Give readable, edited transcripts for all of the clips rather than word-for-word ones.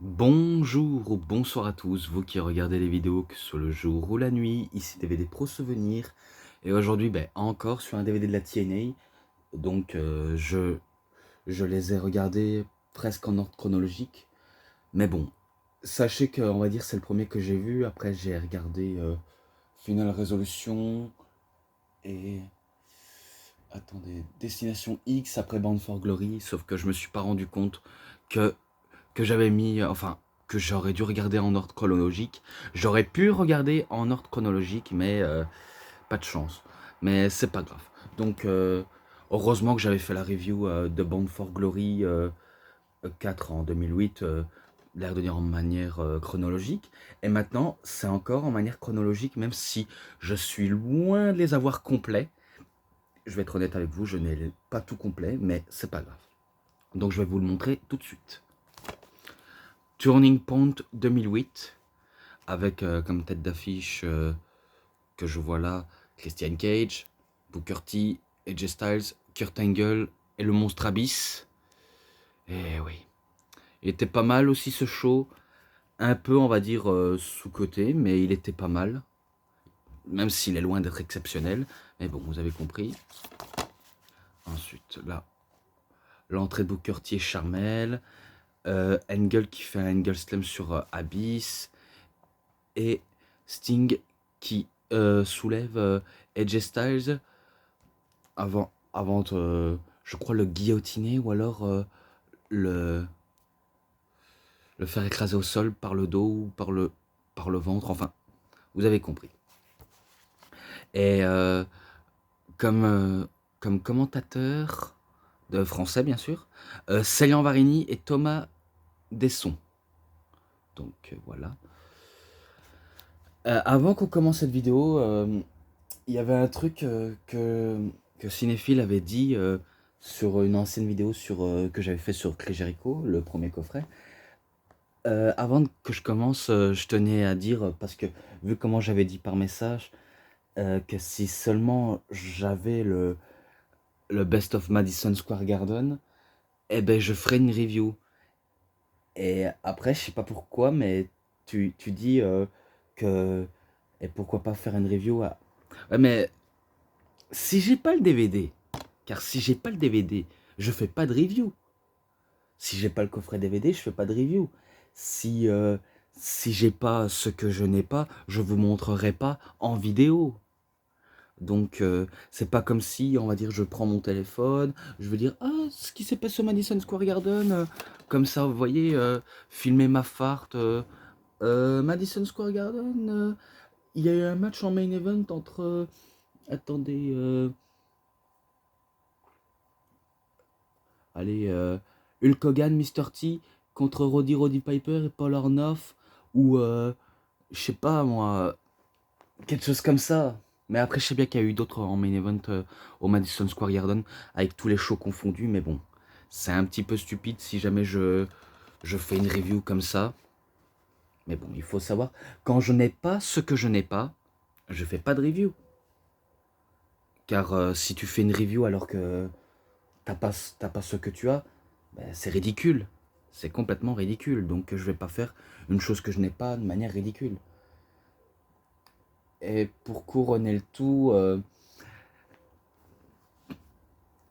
Bonjour ou bonsoir à tous, vous qui regardez les vidéos, que ce soit le jour ou la nuit, ici DVD Pro Souvenirs. Et aujourd'hui, encore sur un DVD de la TNA, donc je les ai regardés presque en ordre chronologique. Mais bon, sachez que, on va dire, c'est le premier que j'ai vu, après j'ai regardé Final Resolution et... Attendez, Destination X, après Bound for Glory, sauf que je me suis pas rendu compte que j'avais mis, enfin, que j'aurais dû regarder en ordre chronologique. J'aurais pu regarder en ordre chronologique, mais pas de chance. Mais c'est pas grave. Donc, heureusement que j'avais fait la review de Bound for Glory 4 en 2008, l'air de dire en manière chronologique. Et maintenant, c'est encore en manière chronologique, même si je suis loin de les avoir complets. Je vais être honnête avec vous, je n'ai pas tout complet, mais c'est pas grave. Donc, je vais vous le montrer tout de suite. Turning Point 2008, avec comme tête d'affiche que je vois là, Christian Cage, Booker T, AJ Styles, Kurt Angle et le monstre Abyss. Et oui, il était pas mal aussi ce show, un peu on va dire sous-coté, mais il était pas mal, même s'il est loin d'être exceptionnel. Mais bon, vous avez compris. Ensuite, là, l'entrée de Booker T et Charmel, Angle qui fait un Angle Slam sur Abyss, et Sting qui soulève AJ Styles avant de, je crois, le guillotiner ou alors le, le faire écraser au sol par le dos ou par le ventre, enfin, vous avez compris. Et comme commentateur de français, bien sûr, Célian Varini et Thomas Desson. Donc voilà. Avant qu'on commence cette vidéo, il y avait un truc que Cinéphile avait dit sur une ancienne vidéo que j'avais fait sur Chris Jericho, le premier coffret. Avant que je commence, je tenais à dire, parce que vu comment j'avais dit par message, que si seulement j'avais le Best of Madison Square Garden, eh ben je ferais une review. Et après, je sais pas pourquoi, mais tu dis que... Et pourquoi pas faire une review à... Ouais, mais si j'ai pas le DVD, car si j'ai pas le DVD, je fais pas de review. Si j'ai pas le coffret DVD, je fais pas de review. Si, si j'ai pas ce que je n'ai pas, je vous montrerai pas en vidéo. Donc, c'est pas comme si, on va dire, je prends mon téléphone, je veux dire, ah, ce qui s'est passé au Madison Square Garden, comme ça, vous voyez, filmer ma farte, Madison Square Garden, il y a eu un match en main event entre, attendez, allez, Hulk Hogan, Mr. T contre Roddy Piper et Paul Orndorff, ou je sais pas moi, quelque chose comme ça. Mais après, je sais bien qu'il y a eu d'autres en main event au Madison Square Garden avec tous les shows confondus, mais bon, c'est un petit peu stupide si jamais je fais une review comme ça. Mais bon, il faut savoir, quand je n'ai pas ce que je n'ai pas, je fais pas de review. Car si tu fais une review alors que t'as pas ce que tu as, ben, c'est ridicule. C'est complètement ridicule. Donc je vais pas faire une chose que je n'ai pas de manière ridicule. Et pour couronner le tout,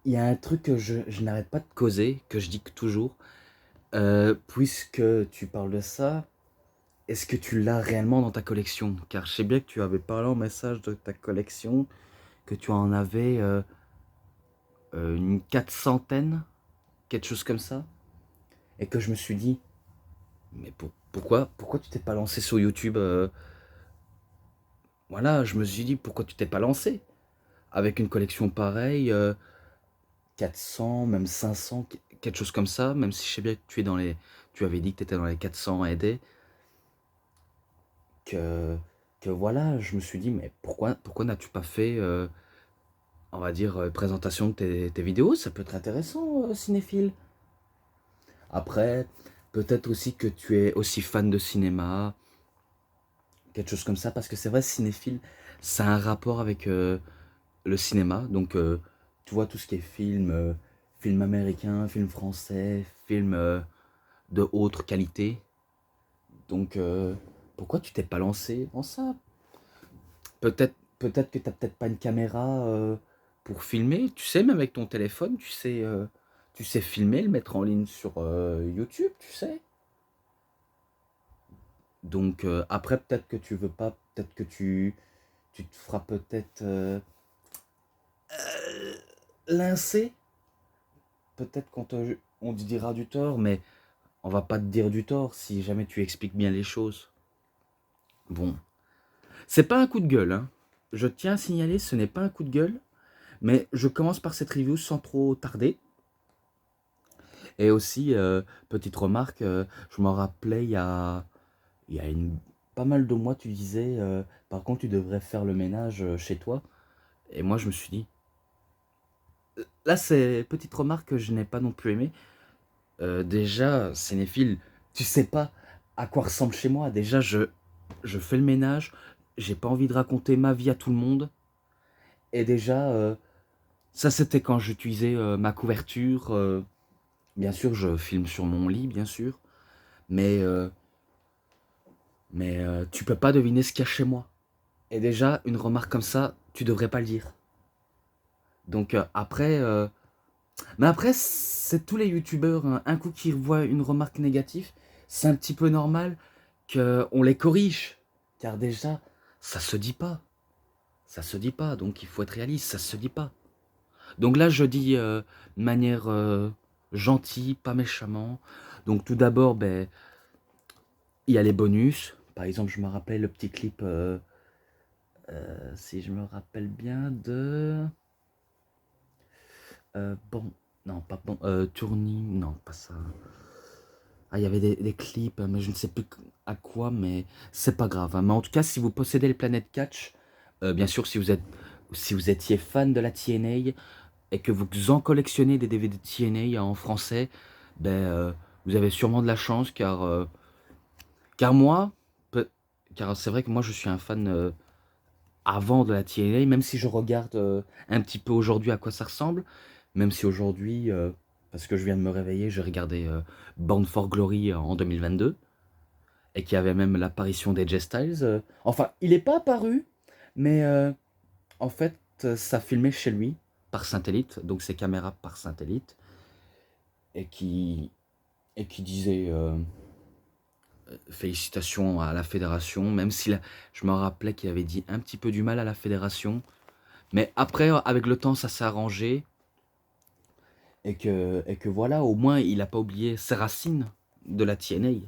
il y a un truc que je n'arrête pas de causer, que je dis toujours. Puisque tu parles de ça, est-ce que tu l'as réellement dans ta collection? Car je sais bien que tu avais parlé en message de ta collection, que tu en avais une 400aine, quelque chose comme ça. Et que je me suis dit, mais pourquoi tu t'es pas lancé sur YouTube Voilà, je me suis dit, pourquoi tu t'es pas lancé avec une collection pareille, 400, même 500, quelque chose comme ça, même si je sais bien que tu avais dit que tu étais dans les 400 aidés, que voilà, je me suis dit, mais pourquoi n'as-tu pas fait, on va dire, présentation de tes vidéos? Ça peut être intéressant, cinéphile. Après, peut-être aussi que tu es aussi fan de cinéma, quelque chose comme ça, parce que c'est vrai, cinéphile, ça a un rapport avec le cinéma, donc tu vois tout ce qui est film, film américain, film français, film de haute qualité, Donc, pourquoi tu t'es pas lancé en ça? Peut-être que t'as peut-être pas une caméra pour filmer. Tu sais, même avec ton téléphone, tu sais filmer, le mettre en ligne sur YouTube, tu sais. Donc, après, peut-être que tu veux pas, peut-être que tu te feras peut-être lincer. Peut-être on te dira du tort, mais on va pas te dire du tort si jamais tu expliques bien les choses. Bon, c'est pas un coup de gueule, hein. Je tiens à signaler, ce n'est pas un coup de gueule, mais je commence par cette review sans trop tarder. Et aussi, petite remarque, je m'en rappelais il y a pas mal de mois, tu disais, par contre, tu devrais faire le ménage chez toi. Et moi, je me suis dit, là, c'est petite remarque que je n'ai pas non plus aimé. Déjà, cinéphile, tu sais pas à quoi ressemble chez moi. Déjà, je fais le ménage, j'ai pas envie de raconter ma vie à tout le monde. Et déjà, ça, c'était quand j'utilisais ma couverture. Bien sûr, je filme sur mon lit, bien sûr. Mais, euh, mais tu peux pas deviner ce qu'il y a chez moi. Et déjà, une remarque comme ça, tu devrais pas le dire. Donc après, mais après, c'est tous les youtubeurs, hein. Un coup qui voient une remarque négative, c'est un petit peu normal qu'on les corrige. Car déjà, ça se dit pas. Ça se dit pas, donc il faut être réaliste, ça se dit pas. Donc là, je dis de manière gentille, pas méchamment. Donc tout d'abord, ben, il y a les bonus. Par exemple, je me rappelle le petit clip, si je me rappelle bien, de... bon, non, pas bon, Tourning, non, pas ça. Ah, il y avait des clips, mais je ne sais plus à quoi, mais c'est pas grave, hein. Mais en tout cas, si vous possédez les planètes Catch, bien sûr, si vous étiez fan de la TNA et que vous en collectionnez des DVD de TNA en français, ben, vous avez sûrement de la chance, car moi, car c'est vrai que moi, je suis un fan avant de la TNA, même si je regarde un petit peu aujourd'hui à quoi ça ressemble, même si aujourd'hui, parce que je viens de me réveiller, j'ai regardé Bound for Glory en 2022, et qu'il y avait même l'apparition d'AJ Styles. Enfin, il n'est pas apparu, mais en fait, ça filmait chez lui, par satellite, donc ses caméras par satellite, et qui disait félicitations à la fédération, même si je me rappelais qu'il avait dit un petit peu du mal à la fédération. Mais après, avec le temps, ça s'est arrangé. Et que voilà, au moins, il n'a pas oublié ses racines de la TNA.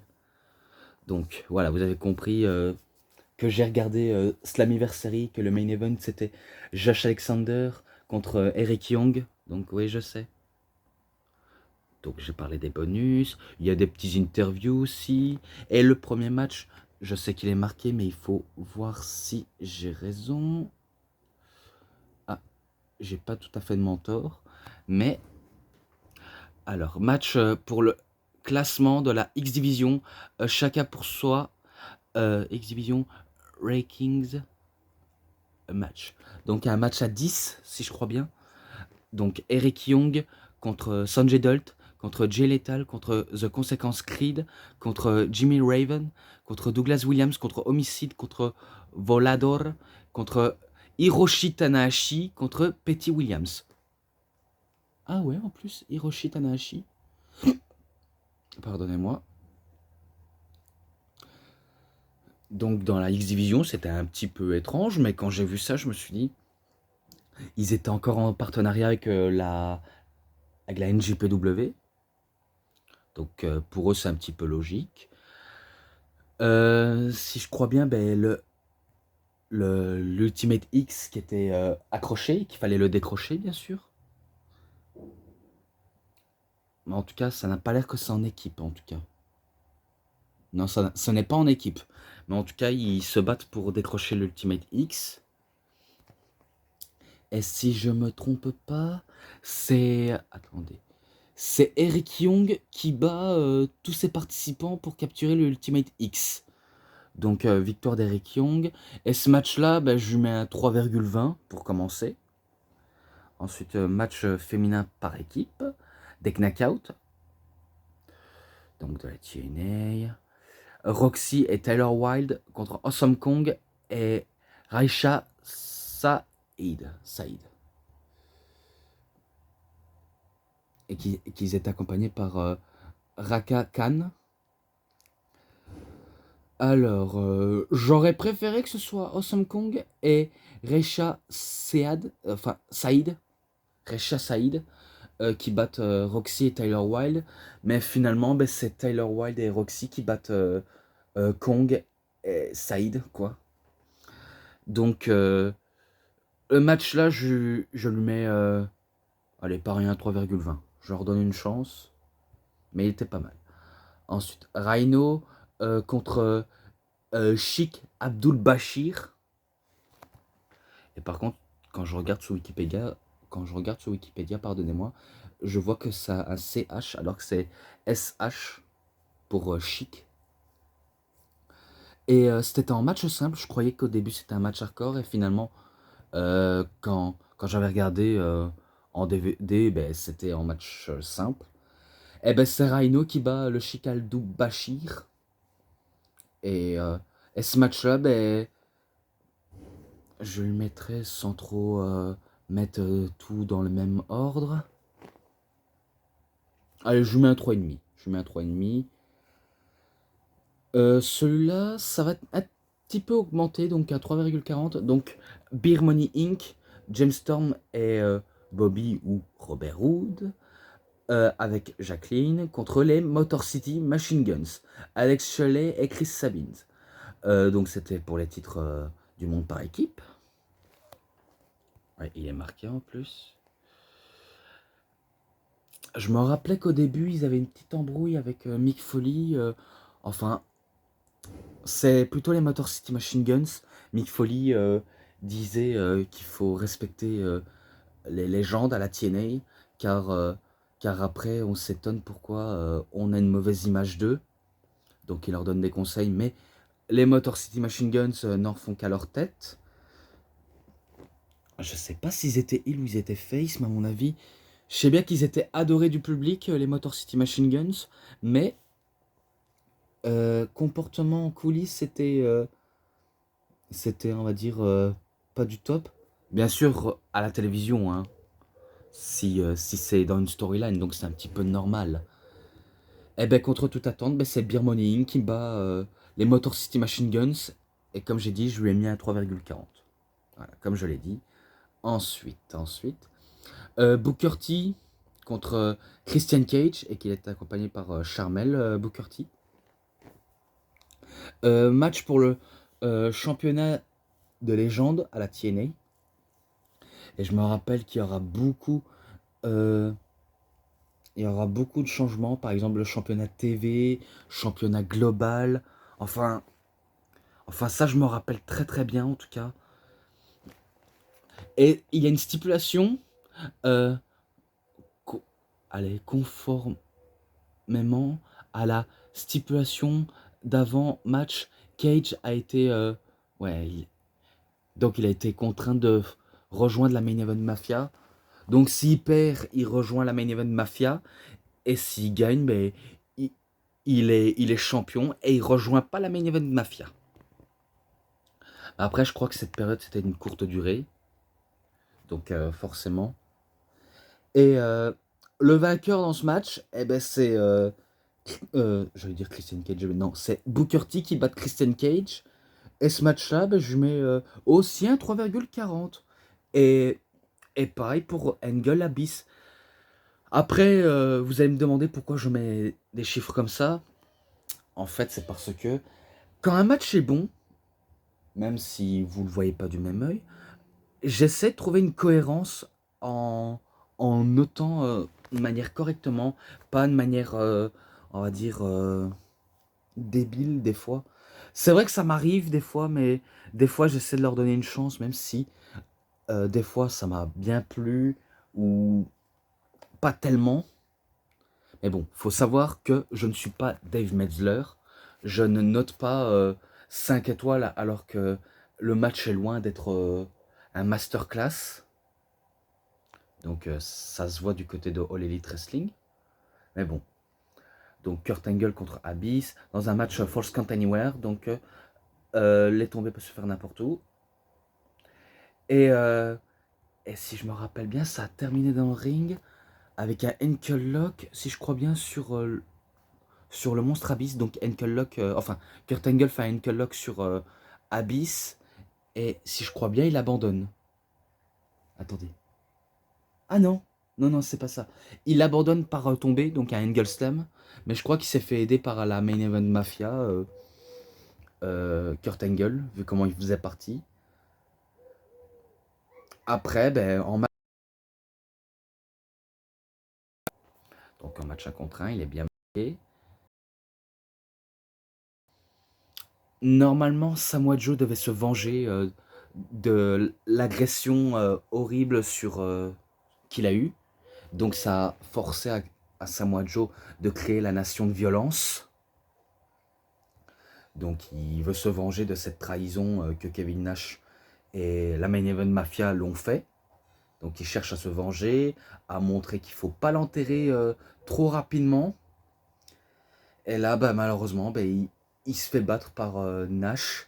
Donc voilà, vous avez compris que j'ai regardé Slammiversary, que le main event c'était Josh Alexander contre Eric Young. Donc oui, je sais. Donc j'ai parlé des bonus. Il y a des petits interviews aussi. Et le premier match, je sais qu'il est marqué, mais il faut voir si j'ai raison. Ah, j'ai pas tout à fait de mentor. Mais alors, match pour le classement de la X-Division, chacun pour soi, X-Division Rankings match. Donc un match à 10, si je crois bien. Donc Eric Young contre Sanjay Dutt, contre Jay Lethal, contre The Consequence Creed, contre Jimmy Raven, contre Douglas Williams, contre Homicide, contre Volador, contre Hiroshi Tanahashi, contre Petty Williams. Ah ouais, en plus, Hiroshi Tanahashi. Pardonnez-moi. Donc dans la X-Division, c'était un petit peu étrange, mais quand j'ai vu ça, je me suis dit, ils étaient encore en partenariat avec avec la NJPW. Donc pour eux, c'est un petit peu logique. Si je crois bien, ben, l'Ultimate X qui était accroché, qu'il fallait le décrocher, bien sûr. Mais en tout cas, ça n'a pas l'air que c'est en équipe, en tout cas. Non, ce n'est pas en équipe. Mais en tout cas, ils se battent pour décrocher l'Ultimate X. Et si je me trompe pas, c'est... Attendez. C'est Eric Young qui bat tous ses participants pour capturer le Ultimate X. Donc victoire d'Eric Young. Et ce match-là, bah, je lui mets un 3,20 pour commencer. Ensuite, match féminin par équipe. Des knockouts. Donc de la TNA. Roxy et Tyler Wilde contre Awesome Kong et Raisha Saïd. Et qu'ils étaient accompagnés par Raka Khan. Alors, j'aurais préféré que ce soit Awesome Kong et Saïd, qui battent Roxy et Tyler Wilde. Mais finalement, ben, c'est Tyler Wilde et Roxy qui battent Kong et Saïd, quoi. Donc, le match là, je lui mets, allez, pas rien, 3,20. Je leur donne une chance, mais il était pas mal. Ensuite, Rhino contre Sheikh Abdul Bashir. Et par contre, quand je regarde sur Wikipédia, pardonnez-moi, je vois que ça a un CH alors que c'est SH pour Chic. Et c'était en match simple. Je croyais qu'au début c'était un match hardcore et finalement, quand j'avais regardé en DVD, ben, c'était en match simple. Et ben c'est Rhino qui bat le Sheikh Abdul Bashir. Et ce match-là, ben, je le mettrai sans trop mettre tout dans le même ordre. Allez, je lui mets un 3,5. Celui-là, ça va être un petit peu augmenté, donc à 3,40. Donc, Beer Money Inc., James Storm et Bobby ou Robert Hood, avec Jacqueline, contre les Motor City Machine Guns, Alex Shelley et Chris Sabins. Donc, c'était pour les titres du monde par équipe. Ouais, il est marqué en plus. Je me rappelais qu'au début, ils avaient une petite embrouille avec Mick Foley. Enfin, c'est plutôt les Motor City Machine Guns. Mick Foley disait qu'il faut respecter les légendes à la TNA, car après, on s'étonne pourquoi on a une mauvaise image d'eux. Donc, il leur donne des conseils, mais les Motor City Machine Guns n'en font qu'à leur tête. Je sais pas s'ils étaient heal ou ils étaient face, mais à mon avis, je sais bien qu'ils étaient adorés du public, les Motor City Machine Guns, mais comportement en coulisses, c'était, on va dire, pas du top. Bien sûr, à la télévision, hein, si c'est dans une storyline, donc c'est un petit peu normal. Et ben contre toute attente, ben, c'est Beer Money Inc. qui bat les Motor City Machine Guns. Et comme j'ai dit, je lui ai mis un 3,40. Voilà, comme je l'ai dit. Ensuite, Booker T contre Christian Cage, et qu'il est accompagné par Charmel Booker T. Match pour le championnat de légende à la TNA. Et je me rappelle qu'il y aura beaucoup de changements. Par exemple, le championnat TV, championnat global. Enfin ça, je me rappelle très très bien en tout cas. Et il y a une stipulation. Euh, conformément à la stipulation d'avant match, Cage a été donc il a été contraint de rejoindre la Main Event Mafia. Donc s'il perd, il rejoint la Main Event Mafia. Et s'il gagne, ben, il est champion et il rejoint pas la Main Event Mafia. Après, je crois que cette période, c'était une courte durée. Donc forcément. Et le vainqueur dans ce match, eh ben, c'est... j'allais dire Christian Cage, mais non, c'est Booker T qui bat Christian Cage. Et ce match-là, ben, je mets aussi un 3,40. Et pareil pour Angle Abyss. Après, vous allez me demander pourquoi je mets des chiffres comme ça. En fait, c'est parce que quand un match est bon, même si vous ne le voyez pas du même œil, j'essaie de trouver une cohérence en notant de manière correctement, pas de manière, on va dire, débile des fois. C'est vrai que ça m'arrive des fois, mais des fois j'essaie de leur donner une chance, même si des fois ça m'a bien plu ou pas tellement. Mais bon, faut savoir que je ne suis pas Dave Metzler. Je ne note pas 5 étoiles alors que le match est loin d'être un masterclass. Donc ça se voit du côté de All Elite Wrestling. Mais bon. Donc Kurt Angle contre Abyss, dans un match Falls Count Anywhere, donc les tombées peuvent se faire n'importe où. Et, si je me rappelle bien, ça a terminé dans le ring avec un ankle lock, si je crois bien, sur le monstre Abyss. Donc ankle lock, enfin Kurt Angle fait un ankle lock sur Abyss, et si je crois bien, il abandonne. Attendez. Ah non, non, non, c'est pas ça. Il abandonne par tomber, donc un angle slam, mais je crois qu'il s'est fait aider par la Main Event Mafia, Kurt Angle, vu comment il faisait partie. Après, ben, donc en match 1 contre 1, il est bien marqué. Normalement, Samoa Joe devait se venger de l'agression horrible qu'il a eue. Donc ça a forcé à Samoa Joe de créer la nation de violence. Donc il veut se venger de cette trahison que Kevin Nash et la Main Event Mafia l'ont fait. Donc il cherche à se venger, à montrer qu'il ne faut pas l'enterrer trop rapidement. Et là, bah, malheureusement, bah, il se fait battre par Nash.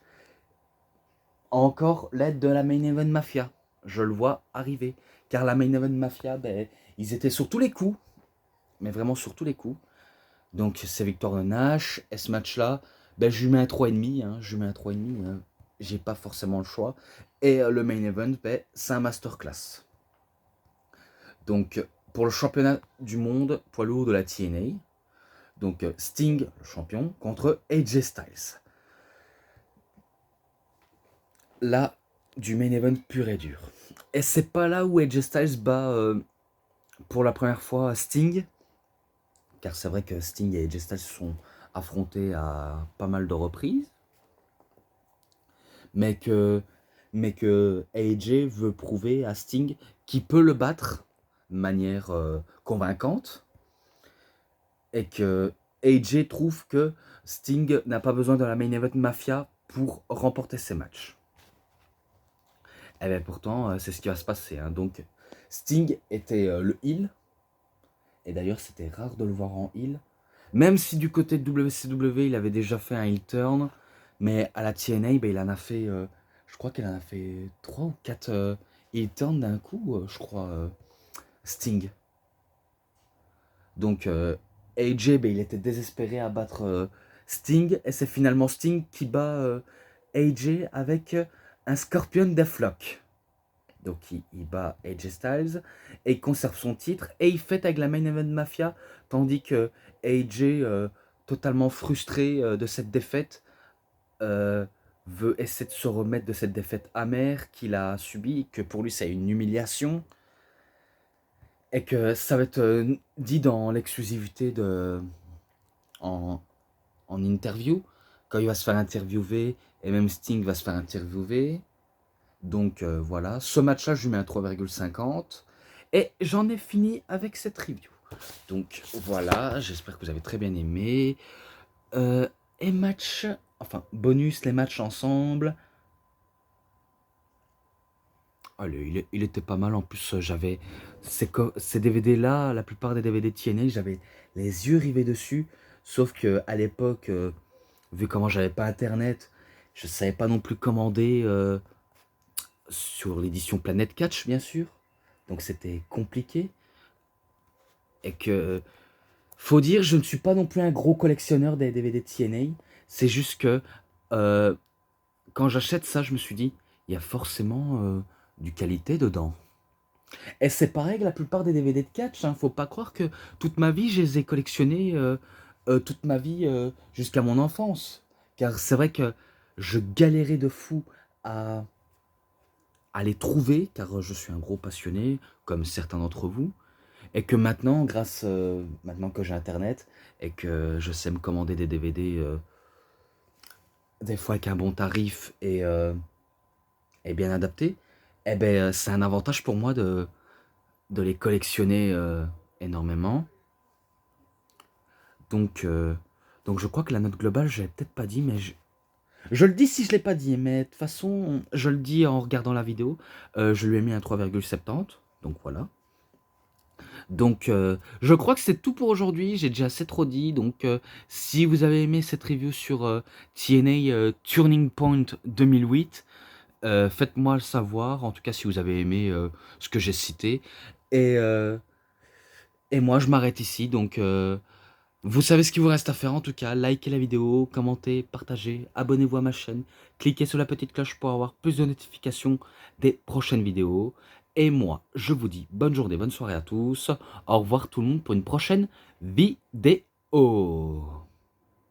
Encore l'aide de la Main Event Mafia. Je le vois arriver. Car la Main Event Mafia, bah, ils étaient sur tous les coups. Mais vraiment sur tous les coups. Donc c'est victoire de Nash. Et ce match-là, bah, je lui mets un 3,5. Hein, je lui mets un 3,5. Hein. J'ai pas forcément le choix. Et le Main Event, bah, c'est un masterclass. Donc pour le championnat du monde poids lourd de la TNA, donc Sting, le champion, contre AJ Styles. Là, du main event pur et dur. Et c'est pas là où AJ Styles bat pour la première fois Sting, car c'est vrai que Sting et AJ Styles se sont affrontés à pas mal de reprises, mais que AJ veut prouver à Sting qu'il peut le battre de manière convaincante, et que AJ trouve que Sting n'a pas besoin de la main event Mafia pour remporter ses matchs. Et bien pourtant, c'est ce qui va se passer. Hein. Donc, Sting était le heel, et d'ailleurs c'était rare de le voir en heel, même si du côté de WCW il avait déjà fait un heel turn, mais à la TNA, ben, il en a fait, je crois qu'il en a fait 3 ou 4 heel turns d'un coup, je crois, Sting. Donc AJ, ben, il était désespéré à battre Sting, et c'est finalement Sting qui bat AJ avec un Scorpion Deathlock. Donc il bat AJ Styles et il conserve son titre et il fête avec la Main Event Mafia, tandis que AJ, totalement frustré de cette défaite, veut essayer de se remettre de cette défaite amère qu'il a subie, que pour lui c'est une humiliation, et que ça va être dit dans l'exclusivité en, en interview, quand il va se faire interviewer, et même Sting va se faire interviewer. Donc voilà, ce match-là, je lui mets un 3,50. Et j'en ai fini avec cette review. Donc voilà, j'espère que vous avez très bien aimé. Et match, enfin bonus, les matchs ensemble. Allez, il était pas mal. En plus, j'avais ces DVD-là, la plupart des DVD TNA, j'avais les yeux rivés dessus. Sauf que à l'époque, vu comment j'avais pas internet, je savais pas non plus commander sur l'édition Planet Catch, bien sûr. Donc c'était compliqué. Et que, faut dire, je ne suis pas non plus un gros collectionneur des DVD de TNA. C'est juste que euh, quand j'achète ça, je me suis dit, il y a forcément du qualité dedans. Et c'est pareil que la plupart des DVD de catch. Hein. Faut pas croire que toute ma vie, je les ai collectionnés toute ma vie jusqu'à mon enfance. Car c'est vrai que je galérais de fou à, à les trouver, car je suis un gros passionné, comme certains d'entre vous. Et que maintenant, maintenant que j'ai internet et que je sais me commander des DVD des fois avec un bon tarif et bien adapté, eh ben c'est un avantage pour moi de les collectionner énormément. Donc je crois que la note globale, je l'ai peut-être pas dit, mais je le dis si je l'ai pas dit, mais de toute façon, je le dis en regardant la vidéo. Je lui ai mis un 3,70, donc voilà. Donc, je crois que c'est tout pour aujourd'hui. J'ai déjà assez trop dit. Donc, si vous avez aimé cette review sur TNA Turning Point 2008, faites-moi le savoir. En tout cas, si vous avez aimé ce que j'ai cité. Et, euh, et moi, je m'arrête ici. Donc, vous savez ce qu'il vous reste à faire en tout cas. Likez la vidéo, commentez, partagez, abonnez-vous à ma chaîne. Cliquez sur la petite cloche pour avoir plus de notifications des prochaines vidéos. Et moi, je vous dis bonne journée, bonne soirée à tous. Au revoir tout le monde pour une prochaine vidéo.